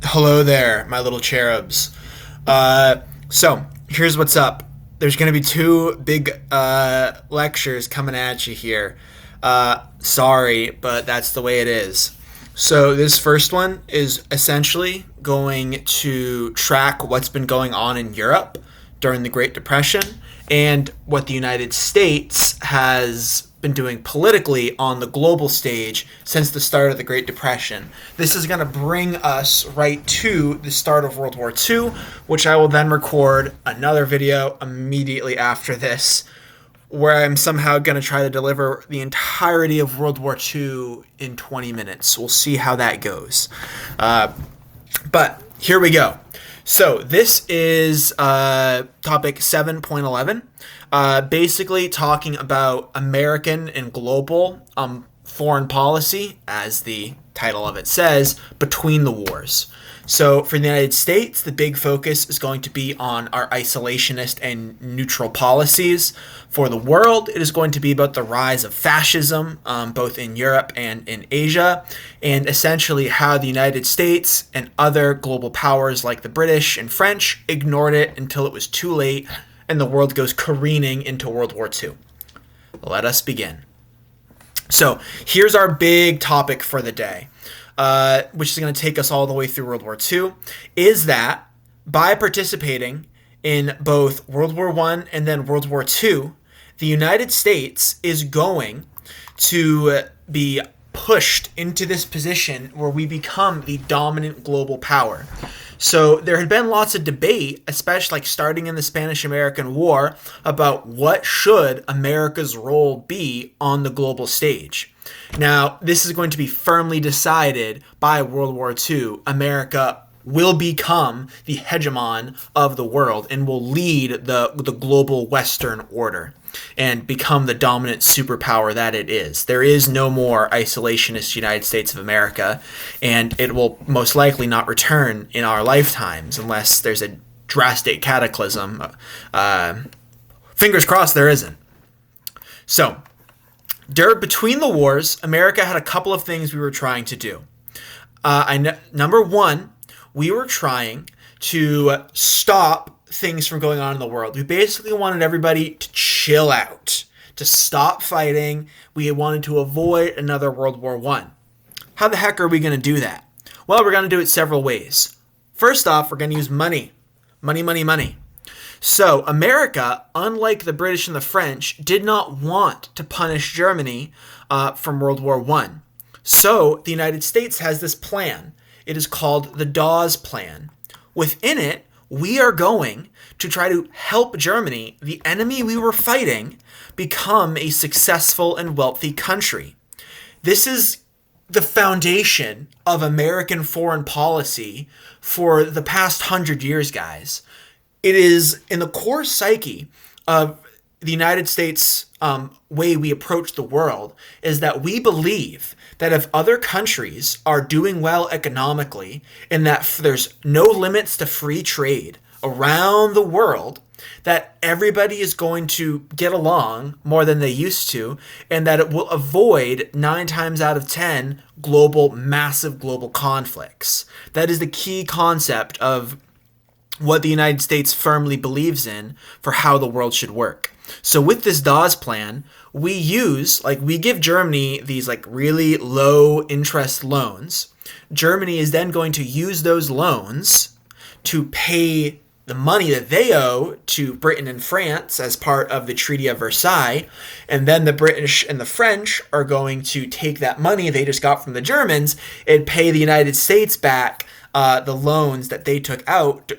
Hello there, my little cherubs. So, here's what's up. There's going to be two big lectures coming at you here. Sorry, but that's the way it is. So, this first one is essentially going to track what's been going on in Europe during the Great Depression and what the United States has been doing politically on the global stage since the start of the Great Depression. This is going to bring us right to the start of World War II, which I will then record another video immediately after this, where I'm somehow going to try to deliver the entirety of World War II in 20 minutes. We'll see how that goes. But here we go. So this is topic 7.11, basically talking about American and global foreign policy, as the title of it says, between the wars. So for the United States, the big focus is going to be on our isolationist and neutral policies. For the world, it is going to be about the rise of fascism, both in Europe and in Asia, and essentially how the United States and other global powers like the British and French ignored it until it was too late and the world goes careening into World War II. Let us begin. So here's our big topic for the day. Which is going to take us all the way through World War II, is that by participating in both World War I and then World War II, the United States is going to be pushed into this position where we become the dominant global power. So there had been lots of debate, especially like starting in the Spanish-American War, about what should America's role be on the global stage. Now, this is going to be firmly decided by World War II. America will become the hegemon of the world and will lead the global Western order and become the dominant superpower that it is. There is no more isolationist United States of America, and it will most likely not return in our lifetimes unless there's a drastic cataclysm. Fingers crossed there isn't. So, between the wars, America had a couple of things we were trying to do. Number one, we were trying to stop things from going on in the world. We basically wanted everybody to chill out, to stop fighting. We wanted to avoid another World War I. How the heck are we going to do that? Well, we're going to do it several ways. First off, we're going to use money. Money, money, money. So America, unlike the British and the French, did not want to punish Germany from World War I. So the United States has this plan. It is called the Dawes Plan. Within it, we are going to try to help Germany, the enemy we were fighting, become a successful and wealthy country. This is the foundation of American foreign policy for the past 100 years, guys. It is in the core psyche of the United States way we approach the world is that we believe that if other countries are doing well economically and that there's no limits to free trade around the world, that everybody is going to get along more than they used to, and that it will avoid 9 times out of 10 massive global conflicts. That is the key concept of what the United States firmly believes in for how the world should work. So with this Dawes Plan, we give Germany these really low interest loans. Germany is then going to use those loans to pay the money that they owe to Britain and France as part of the Treaty of Versailles, and then the British and the French are going to take that money they just got from the Germans and pay the United States back the loans that they took out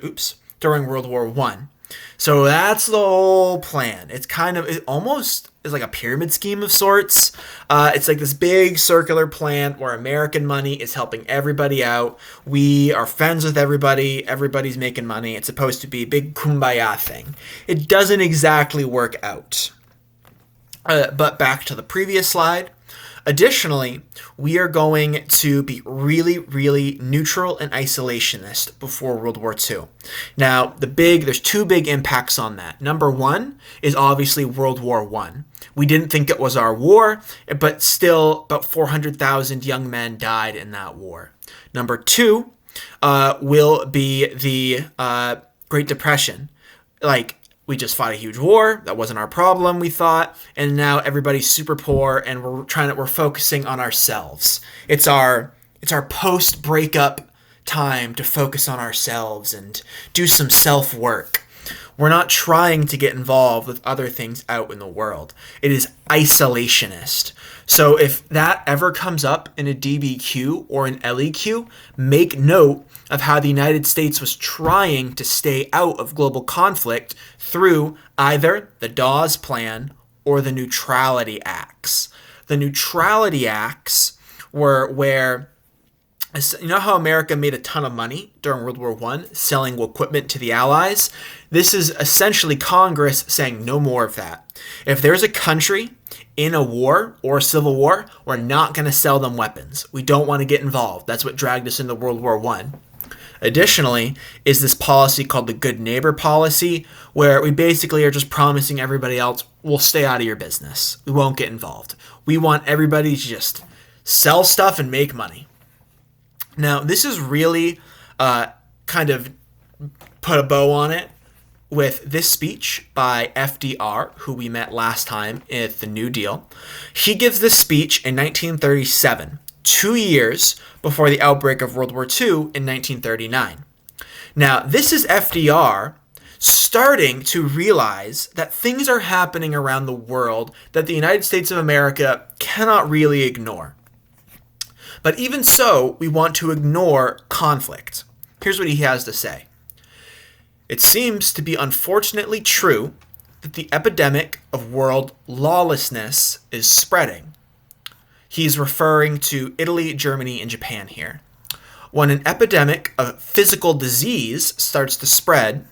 during World War I. So that's the whole plan. It almost is like a pyramid scheme of sorts. It's like this big circular plan where American money is helping everybody out. We are friends with everybody. Everybody's making money. It's supposed to be a big kumbaya thing. It doesn't exactly work out. But back to the previous slide. Additionally, we are going to be really, really neutral and isolationist before World War II. Now, there's two big impacts on that. Number one is obviously World War I. We didn't think it was our war, but still about 400,000 young men died in that war. Number two will be the Great Depression. Like, we just fought a huge war. That wasn't our problem, we thought. And now everybody's super poor and we're focusing on ourselves. It's our post-breakup time to focus on ourselves and do some self-work. We're not trying to get involved with other things out in the world. It is isolationist. So if that ever comes up in a DBQ or an LEQ, make note of how the United States was trying to stay out of global conflict through either the Dawes Plan or the Neutrality Acts. The Neutrality Acts were where, you know how America made a ton of money during World War I selling equipment to the Allies? This is essentially Congress saying no more of that. If there's a country in a war or a civil war, we're not going to sell them weapons. We don't want to get involved. That's what dragged us into World War I. Additionally, is this policy called the Good Neighbor Policy, where we basically are just promising everybody else, we'll stay out of your business. We won't get involved. We want everybody to just sell stuff and make money. Now, this is really kind of put a bow on it with this speech by FDR, who we met last time at the New Deal. He gives this speech in 1937, 2 years before the outbreak of World War II in 1939. Now, this is FDR starting to realize that things are happening around the world that the United States of America cannot really ignore. But even so, we want to ignore conflict. Here's what he has to say. It seems to be unfortunately true that the epidemic of world lawlessness is spreading. He's referring to Italy, Germany, and Japan here. When an epidemic of physical disease starts to spread,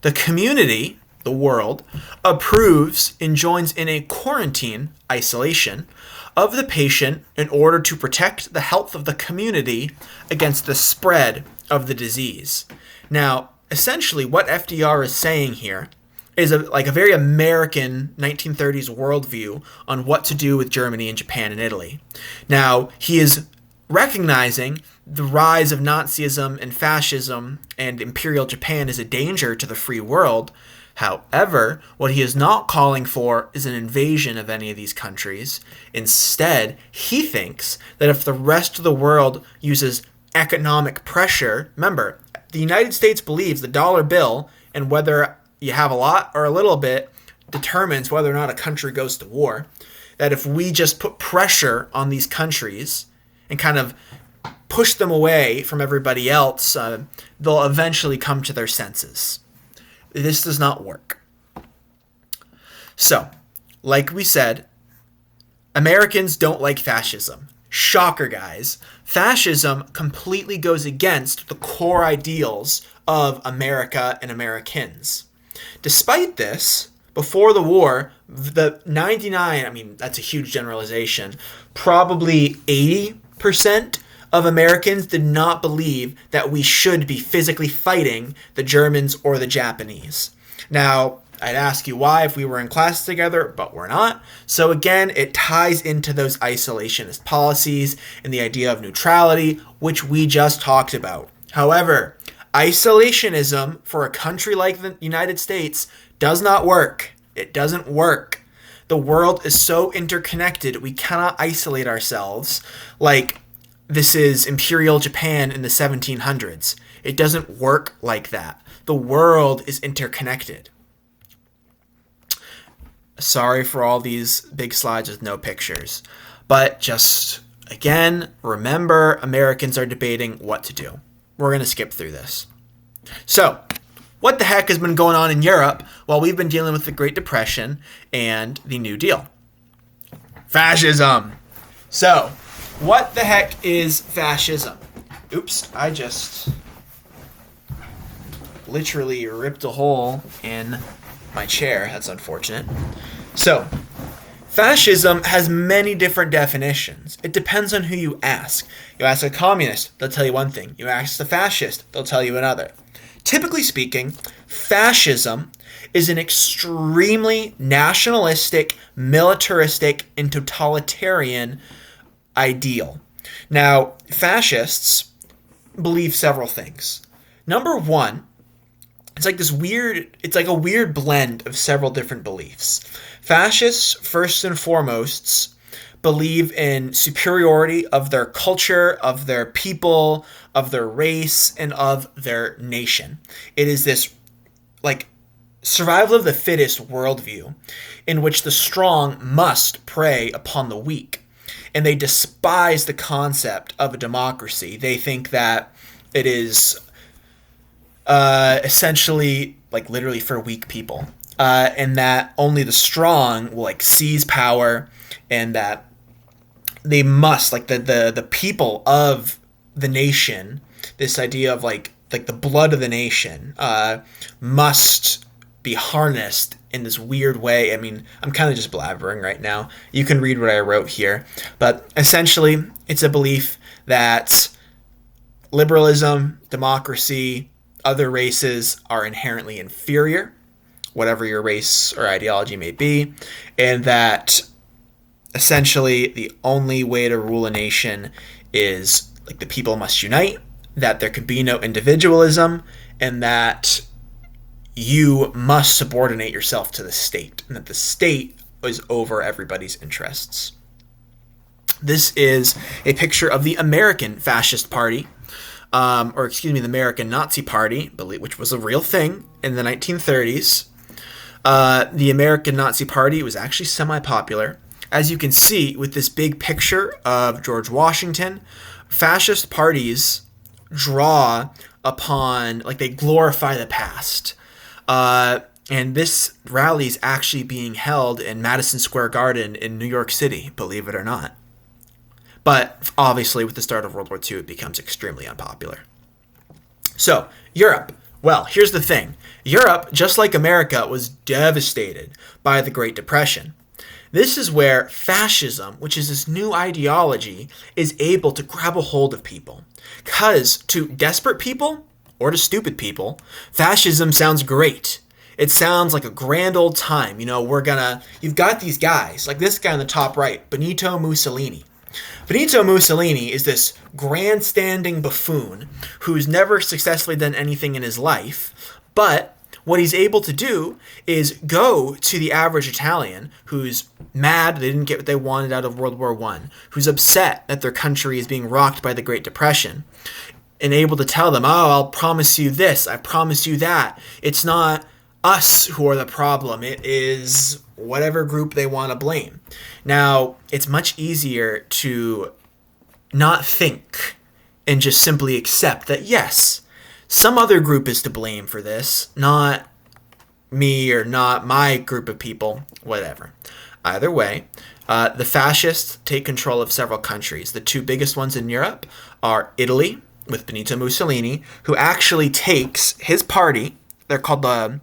the community, the world, approves and joins in a quarantine, isolation, of the patient in order to protect the health of the community against the spread of the disease. Now, essentially what FDR is saying here is a very American 1930s worldview on what to do with Germany and Japan and Italy. Now, he is recognizing the rise of Nazism and fascism and Imperial Japan is a danger to the free world. However, what he is not calling for is an invasion of any of these countries. Instead, he thinks that if the rest of the world uses economic pressure, remember, the United States believes the dollar bill, and whether you have a lot or a little bit, determines whether or not a country goes to war, that if we just put pressure on these countries and kind of push them away from everybody else, they'll eventually come to their senses. This does not work. So, like we said, Americans don't like fascism. Shocker, guys. Fascism completely goes against the core ideals of America and Americans. Despite this, before the war, the 99, that's a huge generalization, probably 80% of Americans did not believe that we should be physically fighting the Germans or the Japanese. Now, I'd ask you why if we were in class together, but we're not. So again, it ties into those isolationist policies and the idea of neutrality, which we just talked about. However, isolationism for a country like the United States does not work. It doesn't work. The world is so interconnected, we cannot isolate ourselves like this is Imperial Japan in the 1700s. It doesn't work like that. The world is interconnected. Sorry for all these big slides with no pictures. But just, again, remember Americans are debating what to do. We're going to skip through this. So, what the heck has been going on in Europe while we've been dealing with the Great Depression and the New Deal? Fascism. So, what the heck is fascism? Oops, I just literally ripped a hole in my chair. That's unfortunate. So, Fascism has many different definitions. It depends on who you ask. You ask a communist, they'll tell you one thing. You ask a fascist, they'll tell you another. Typically speaking, fascism is an extremely nationalistic, militaristic, and totalitarian ideal. Now, fascists believe several things. Number one, it's like a weird blend of several different beliefs. Fascists, first and foremost, believe in superiority of their culture, of their people, of their race, and of their nation. It is this, like, survival of the fittest worldview in which the strong must prey upon the weak. And they despise the concept of a democracy. They think that it is essentially, like, literally for weak people. And that only the strong will, like, seize power, and that they must, like, the people of the nation, this idea of like the blood of the nation, must be harnessed in this weird way. I mean, I'm kind of just blabbering right now. You can read what I wrote here. But essentially, it's a belief that liberalism, democracy, other races are inherently inferior, whatever your race or ideology may be, and that essentially the only way to rule a nation is, like, the people must unite, that there can be no individualism, and that you must subordinate yourself to the state, and that the state is over everybody's interests. This is a picture of the American Fascist Party, the American Nazi Party, which was a real thing in the 1930s. The American Nazi Party was actually semi-popular. As you can see with this big picture of George Washington, fascist parties draw upon, like, they glorify the past. And this rally is actually being held in Madison Square Garden in New York City, believe it or not. But obviously, with the start of World War II, it becomes extremely unpopular. So, Europe. Well, here's the thing. Europe, just like America, was devastated by the Great Depression. This is where fascism, which is this new ideology, is able to grab a hold of people. Because to desperate people, or to stupid people, fascism sounds great. It sounds like a grand old time. You know, you've got these guys, like this guy on the top right, Benito Mussolini. Benito Mussolini is this grandstanding buffoon who's never successfully done anything in his life, but what he's able to do is go to the average Italian who's mad they didn't get what they wanted out of World War I, who's upset that their country is being rocked by the Great Depression, and able to tell them, oh, I'll promise you this, I promise you that. It's not us who are the problem, it is whatever group they want to blame. Now, it's much easier to not think and just simply accept that, yes, some other group is to blame for this, not me or not my group of people, whatever. Either way, the fascists take control of several countries. The two biggest ones in Europe are Italy, with Benito Mussolini, who actually takes his party. They're called the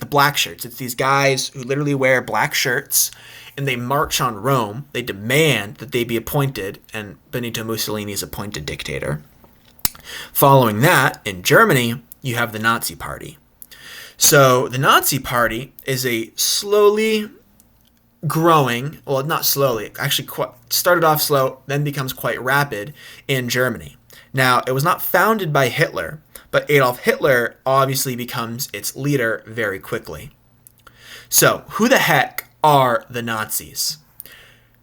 black shirts. It's these guys who literally wear black shirts, and they march on Rome. They demand that they be appointed, and Benito Mussolini is appointed dictator. Following that, in Germany, you have the Nazi Party. So the Nazi Party is a slowly growing, well, not slowly, actually started off slow, then becomes quite rapid in Germany. Now, it was not founded by Hitler, but Adolf Hitler obviously becomes its leader very quickly. So, who the heck are the Nazis?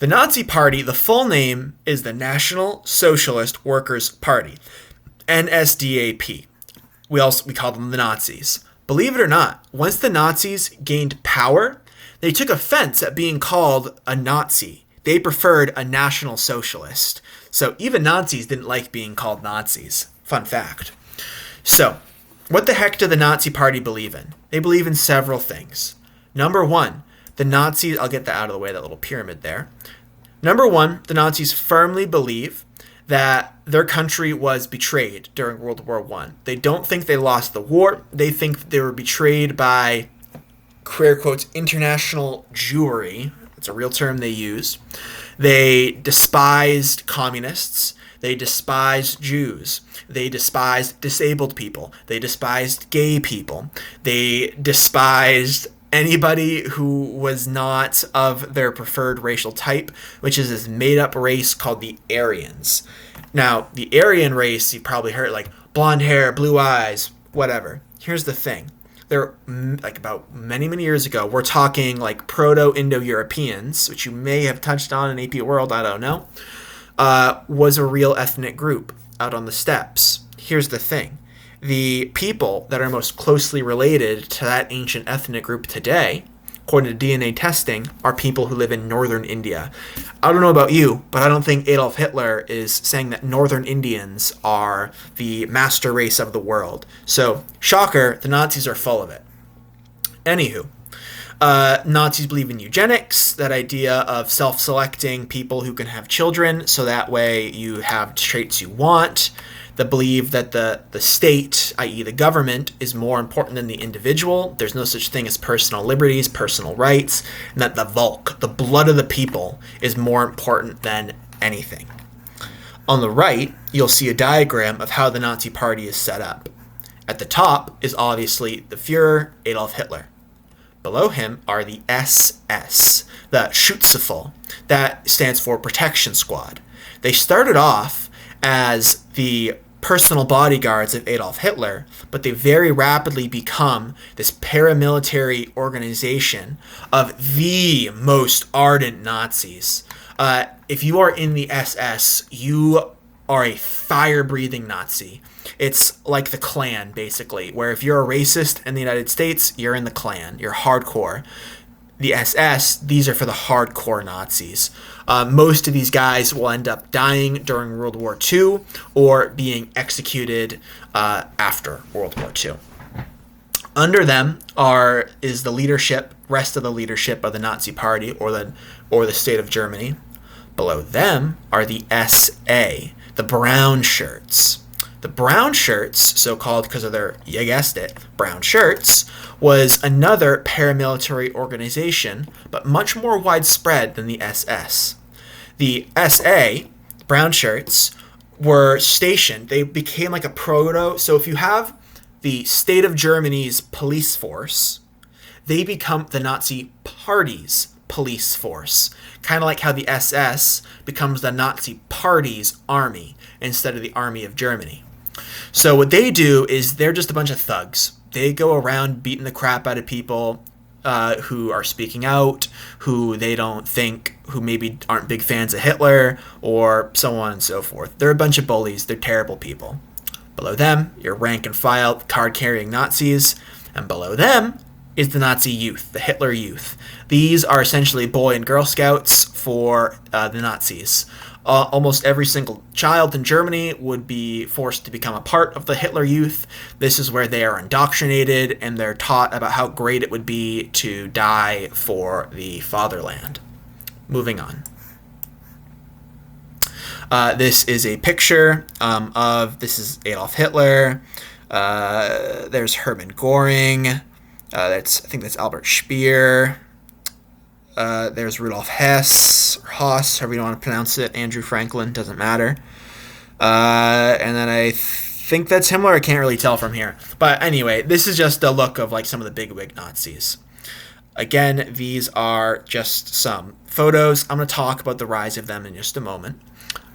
The Nazi Party, the full name is the National Socialist Workers' Party, NSDAP. We call them the Nazis. Believe it or not, once the Nazis gained power, they took offense at being called a Nazi. They preferred a National Socialist. So even Nazis didn't like being called Nazis. Fun fact. So, what the heck do the Nazi Party believe in? They believe in several things. Number one, the Nazis, I'll get that out of the way, that little pyramid there. Number one, the Nazis firmly believe that their country was betrayed during World War I. They don't think they lost the war. They think they were betrayed by, queer quotes, international Jewry, It's a real term they used. They despised communists. They despised Jews. They despised disabled people. They despised gay people. They despised anybody who was not of their preferred racial type, which is this made-up race called the Aryans. Now, the Aryan race, you probably heard, like, blonde hair, blue eyes, whatever. Here's the thing. They're, like, about many, many years ago, we're talking, like, Proto-Indo-Europeans, which you may have touched on in AP World, I don't know, was a real ethnic group out on the steppes. Here's the thing. The people that are most closely related to that ancient ethnic group today, according to DNA testing, are people who live in northern India. I don't know about you, but I don't think Adolf Hitler is saying that northern Indians are the master race of the world. So, shocker, the Nazis are full of it. Anywho, Nazis believe in eugenics, that idea of self-selecting people who can have children, so that way you have traits you want. They believe that the state, i.e. the government, is more important than the individual. There's no such thing as personal liberties, personal rights, and that the Volk, the blood of the people, is more important than anything. On the right, you'll see a diagram of how the Nazi Party is set up. At the top is obviously the Führer, Adolf Hitler. Below him are the SS, the Schutzstaffel, that stands for Protection Squad. They started off as the personal bodyguards of Adolf Hitler, but they very rapidly become this paramilitary organization of the most ardent Nazis. If you are in the SS, you are a fire-breathing Nazi. It's like the Klan, basically, where if you're a racist in the United States, you're in the Klan. You're hardcore. The SS, these are for the hardcore Nazis. Most of these guys will end up dying during World War II or being executed after World War II. Under them is the leadership, rest of the leadership of the Nazi Party or the state of Germany. Below them are the SA, the brown shirts. The brown shirts, so-called because of their, you guessed it, brown shirts, was another paramilitary organization, but much more widespread than the SS. The SA, brown shirts, were stationed. They became like a proto. So if you have the state of Germany's police force, they become the Nazi Party's police force. Kind of like how the SS becomes the Nazi Party's army instead of the army of Germany. So what they do is they're just a bunch of thugs. They go around beating the crap out of people who are speaking out, who they don't think, who maybe aren't big fans of Hitler, or so on and so forth. They're a bunch of bullies. They're terrible people. Below them, your rank and file card-carrying Nazis. And below them is the Nazi youth, the Hitler youth. These are essentially Boy and Girl Scouts for the Nazis. Almost every single child in Germany would be forced to become a part of the Hitler Youth. This is where they are indoctrinated and they're taught about how great it would be to die for the fatherland. Moving on. This is a picture this is Adolf Hitler. There's Hermann Göring. I think that's Albert Speer. There's Rudolf Hess, or Haas, however you want to pronounce it. Andrew Franklin, doesn't matter. And then I think that's Himmler. I can't really tell from here. But anyway, this is just a look of like some of the bigwig Nazis. Again, these are just some photos. I'm going to talk about the rise of them in just a moment.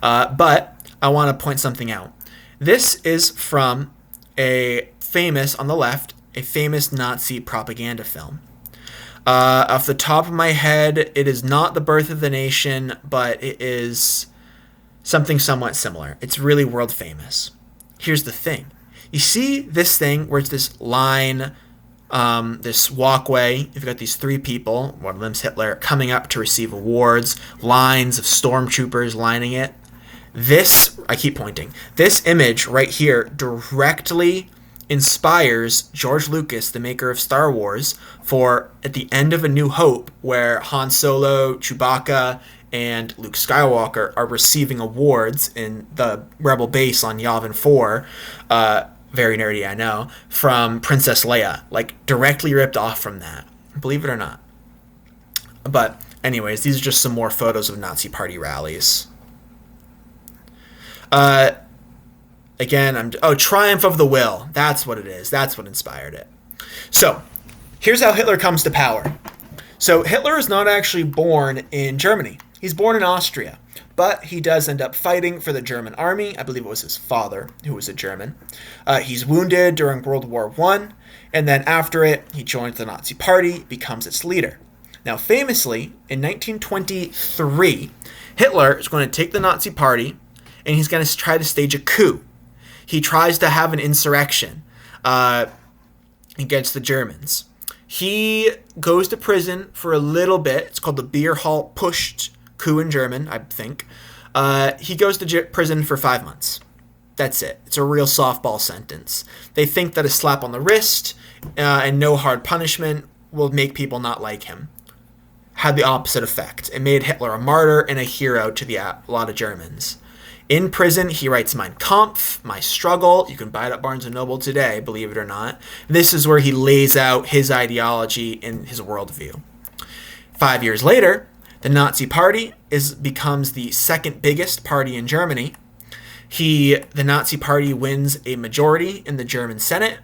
But I want to point something out. This is from on the left, a famous Nazi propaganda film. Off the top of my head, it is not The Birth of the Nation, but it is something somewhat similar. It's really world famous. Here's the thing. You see this thing where it's this line, this walkway. You've got these three people, one of them's Hitler, coming up to receive awards, lines of stormtroopers lining it. This, I keep pointing, this image right here directly inspires George Lucas, the maker of Star Wars, for at the end of A New Hope, where Han Solo, Chewbacca, and Luke Skywalker are receiving awards in the Rebel base on Yavin 4, very nerdy, I know, from Princess Leia, like directly ripped off from that, believe it or not. But Anyways, these are just some more photos of Nazi Party rallies. Again, Triumph of the Will. That's what it is. That's what inspired it. So, here's how Hitler comes to power. So, Hitler is not actually born in Germany. He's born in Austria. But he does end up fighting for the German army. I believe it was his father, who was a German. He's wounded during World War I. And then after it, he joins the Nazi Party, becomes its leader. Now, famously, in 1923, Hitler is going to take the Nazi Party, and he's going to try to stage a coup. He tries to have an insurrection against the Germans. He goes to prison for a little bit. It's called the Beer Hall Pushed coup in German, I think. He goes to prison for 5 months. That's it. It's a real softball sentence. They think that a slap on the wrist and no hard punishment will make people not like him. Had the opposite effect. It made Hitler a martyr and a hero to a lot of Germans. In prison, he writes Mein Kampf, My Struggle. You can buy it at Barnes & Noble today, believe it or not. This is where he lays out his ideology and his worldview. 5 years later, the Nazi Party becomes the second biggest party in Germany. The Nazi Party wins a majority in the German Senate,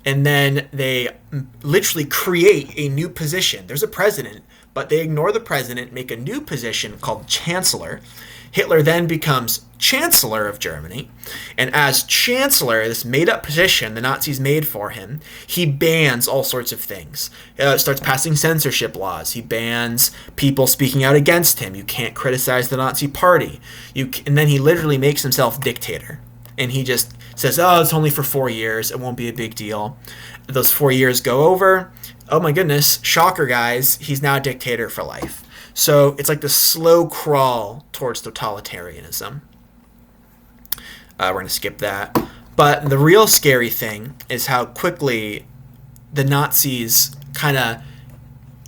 and then they literally create a new position. There's a president, but they ignore the president, make a new position called Chancellor. Hitler then becomes Chancellor of Germany, and as Chancellor, this made-up position the Nazis made for him, he bans all sorts of things. Starts passing censorship laws. He bans people speaking out against him. You can't criticize the Nazi Party. And then he literally makes himself dictator, and he just says, oh, it's only for 4 years. It won't be a big deal. Those 4 years go over. Oh my goodness, shocker, guys. He's now a dictator for life. So it's like the slow crawl towards totalitarianism. We're going to skip that. But the real scary thing is how quickly the Nazis kind of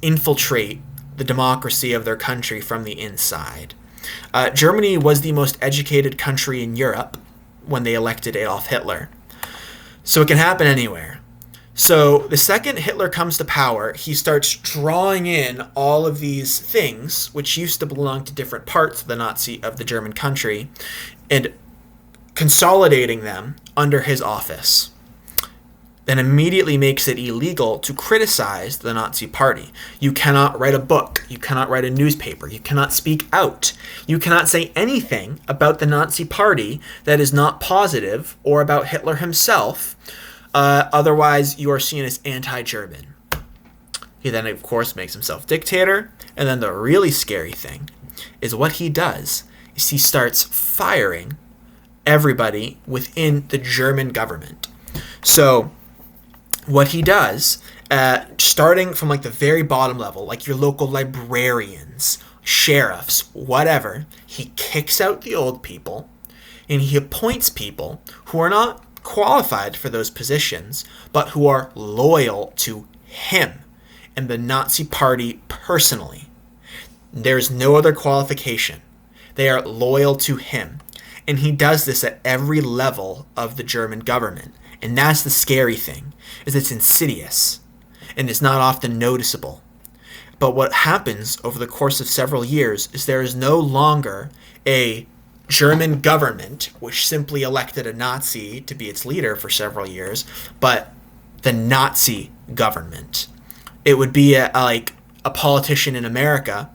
infiltrate the democracy of their country from the inside. Germany was the most educated country in Europe when they elected Adolf Hitler. So it can happen anywhere. So the second Hitler comes to power, he starts drawing in all of these things, which used to belong to different parts of the German country, and consolidating them under his office. Then immediately makes it illegal to criticize the Nazi Party. You cannot write a book. You cannot write a newspaper. You cannot speak out. You cannot say anything about the Nazi Party that is not positive or about Hitler himself. Otherwise, you are seen as anti-German. He then, of course, makes himself dictator. And then the really scary thing is what he does is he starts firing everybody within the German government. So what he does, starting from like the very bottom level, like your local librarians, sheriffs, whatever, he kicks out the old people and he appoints people who are not qualified for those positions, but who are loyal to him and the Nazi Party personally. There's no other qualification. They are loyal to him. And he does this at every level of the German government. And that's the scary thing, is it's insidious and it's not often noticeable. But what happens over the course of several years is there is no longer a German government, which simply elected a Nazi to be its leader for several years, but the Nazi government. It would be like a politician in America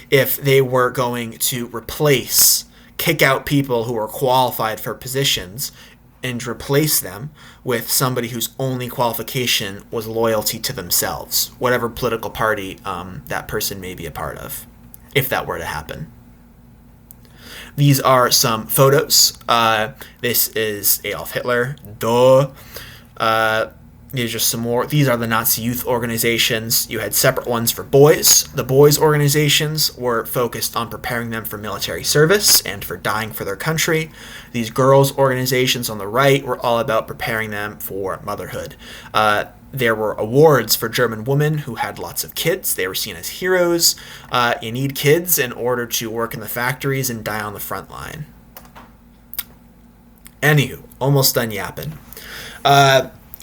if they were going to kick out people who are qualified for positions and replace them with somebody whose only qualification was loyalty to themselves, whatever political party that person may be a part of, if that were to happen. These are some photos. This is Adolf Hitler. Duh. These are just some more. These are the Nazi youth organizations. You had separate ones for boys. The boys' organizations were focused on preparing them for military service and for dying for their country. These girls' organizations on the right were all about preparing them for motherhood. There were awards for German women who had lots of kids. They were seen as heroes. You need kids in order to work in the factories and die on the front line. Anywho, almost done yapping.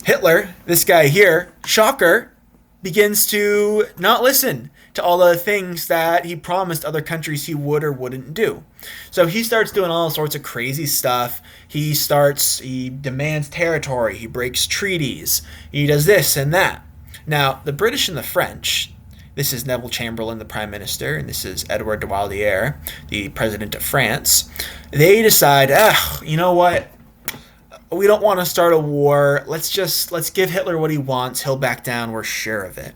Hitler, this guy here, shocker, begins to not listen to all the things that he promised other countries he would or wouldn't do. So he starts doing all sorts of crazy stuff. He demands territory, he breaks treaties, he does this and that. Now, the British and the French, this is Neville Chamberlain, the Prime Minister, and this is Edward de Waldier, the President of France, they decide, you know what? We don't want to start a war. Let's give Hitler what he wants. He'll back down. We're sure of it.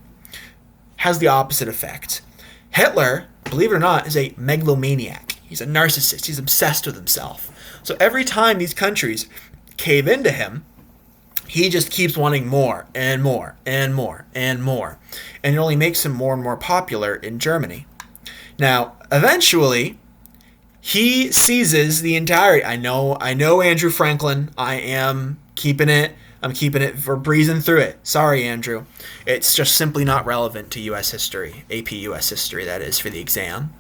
Has the opposite effect. Hitler, believe it or not, is a megalomaniac. He's a narcissist. He's obsessed with himself. So every time these countries cave into him, he just keeps wanting more and more and more and more. And it only makes him more and more popular in Germany. Now, eventually, he seizes the entirety. I know, Andrew Franklin. I'm keeping it. We're breezing through it. Sorry, Andrew. It's just simply not relevant to U.S. history. AP U.S. history, that is, for the exam.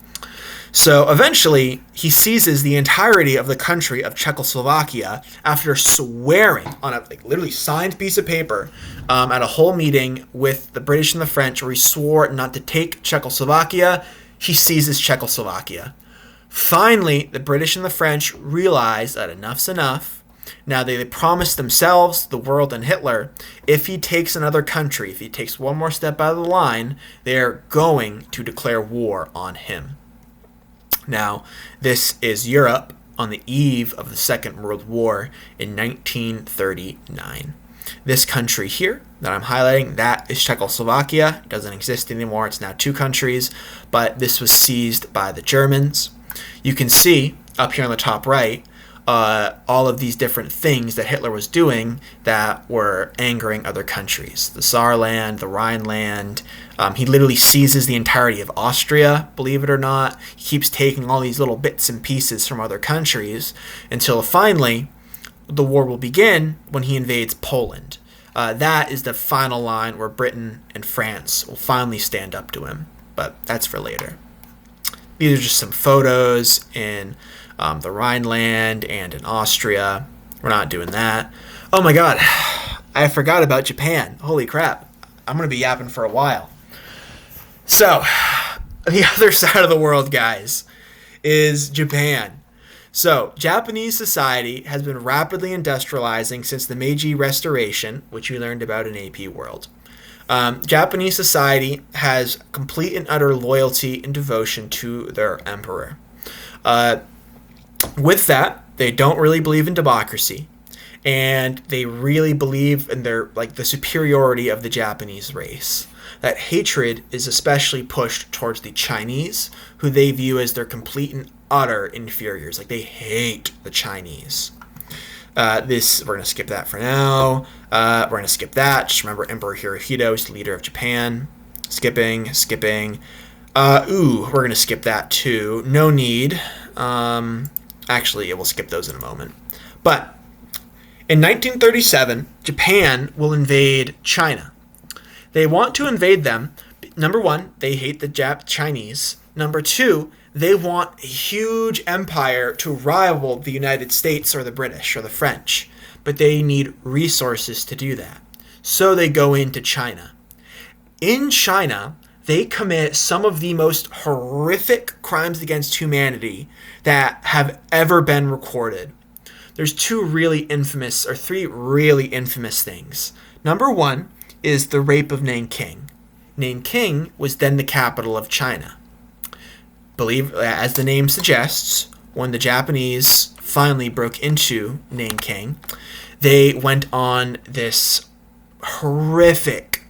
So eventually, he seizes the entirety of the country of Czechoslovakia after swearing on a literally signed piece of paper at a whole meeting with the British and the French, where he swore not to take Czechoslovakia. He seizes Czechoslovakia. Finally, the British and the French realize that enough's enough. Now, they promised themselves, the world, and Hitler, if he takes another country, if he takes one more step out of the line, they're going to declare war on him. Now, this is Europe on the eve of the Second World War in 1939. This country here that I'm highlighting, that is Czechoslovakia. It doesn't exist anymore. It's now two countries, but this was seized by the Germans. You can see up here on the top right all of these different things that Hitler was doing that were angering other countries. The Saarland, the Rhineland. He literally seizes the entirety of Austria, believe it or not. He keeps taking all these little bits and pieces from other countries until finally the war will begin when he invades Poland. That is the final line where Britain and France will finally stand up to him, but that's for later. These are just some photos in the Rhineland and in Austria. We're not doing that. Oh my god, I forgot about Japan. Holy crap. I'm going to be yapping for a while. So, the other side of the world, guys, is Japan. So, Japanese society has been rapidly industrializing since the Meiji Restoration, which we learned about in AP World. Japanese society has complete and utter loyalty and devotion to their emperor. With that, they don't really believe in democracy, and they really believe in the superiority of the Japanese race. That hatred is especially pushed towards the Chinese, who they view as their complete and utter inferiors. They hate the Chinese. We're going to skip that for now. We're going to skip that. Just remember Emperor Hirohito is the leader of Japan. Skipping. We're going to skip that too. No need. Actually, we'll skip those in a moment. But in 1937, Japan will invade China. They want to invade them. Number one, they hate the Chinese. Number two, they want a huge empire to rival the United States or the British or the French. But they need resources to do that. So they go into China. In China, they commit some of the most horrific crimes against humanity that have ever been recorded. There's three really infamous things. Number one is the rape of Nanking. Nanking was then the capital of China. As the name suggests, when the Japanese finally broke into Nanking, they went on this horrific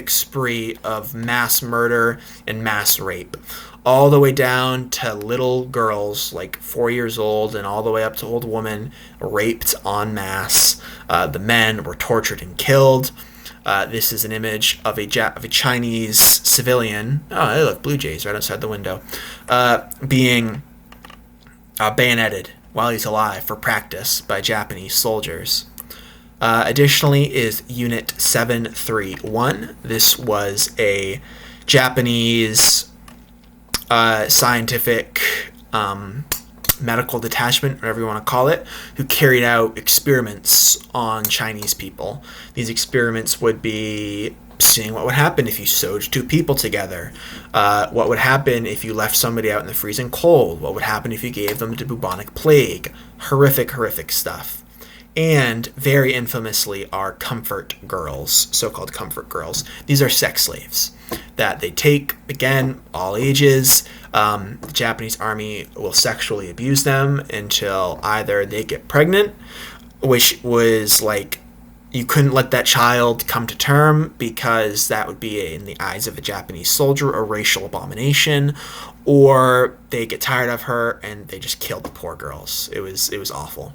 spree of mass murder and mass rape, all the way down to little girls 4 years old and all the way up to old women raped en masse. The men were tortured and killed. This is an image of a Chinese civilian. Oh, hey, look, Blue Jays right outside the window, being bayoneted while he's alive for practice by Japanese soldiers. Additionally is Unit 731. This was a Japanese scientific medical detachment, whatever you want to call it, who carried out experiments on Chinese people. These experiments would be seeing what would happen if you sewed two people together. What would happen if you left somebody out in the freezing cold? What would happen if you gave them the bubonic plague? Horrific, horrific stuff. And very infamously are comfort girls, so-called comfort girls. These are sex slaves that they take, again, all ages. The Japanese army will sexually abuse them until either they get pregnant, which was like, you couldn't let that child come to term because that would be, in the eyes of a Japanese soldier, a racial abomination, or they get tired of her and they just killed the poor girls. It was awful.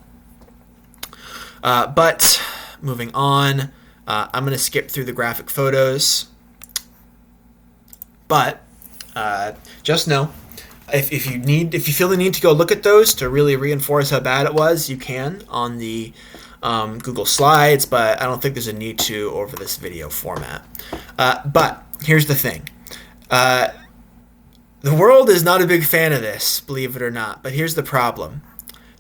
But moving on, I'm going to skip through the graphic photos. But just know, if you feel the need to go look at those to really reinforce how bad it was, you can on the Google Slides, but I don't think there's a need to over this video format. But here's the thing. The world is not a big fan of this, believe it or not, but here's the problem.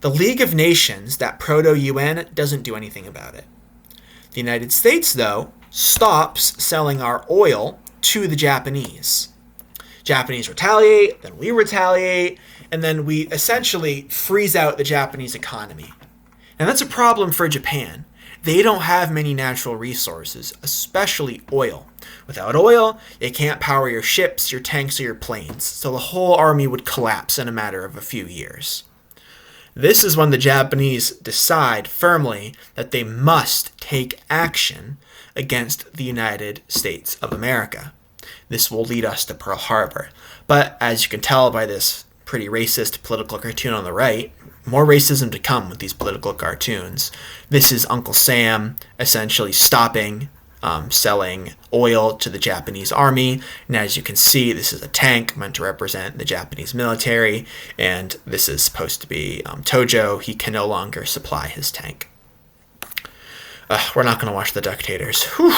The League of Nations, that proto-UN, doesn't do anything about it. The United States, though, stops selling our oil to the Japanese. Japanese retaliate, then we retaliate, and then we essentially freeze out the Japanese economy. And that's a problem for Japan. They don't have many natural resources, especially oil. Without oil, you can't power your ships, your tanks, or your planes, so the whole army would collapse in a matter of a few years. This is when the Japanese decide firmly that they must take action against the United States of America. This will lead us to Pearl Harbor. But as you can tell by this pretty racist political cartoon on the right, more racism to come with these political cartoons. This is Uncle Sam essentially stopping selling oil to the Japanese army. And as you can see, this is a tank meant to represent the Japanese military. And this is supposed to be Tojo. He can no longer supply his tank. We're not going to watch The Dictators. Whew,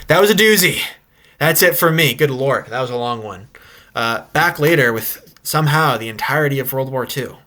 that was a doozy. That's it for me. Good Lord, that was a long one. Back later with somehow the entirety of World War II.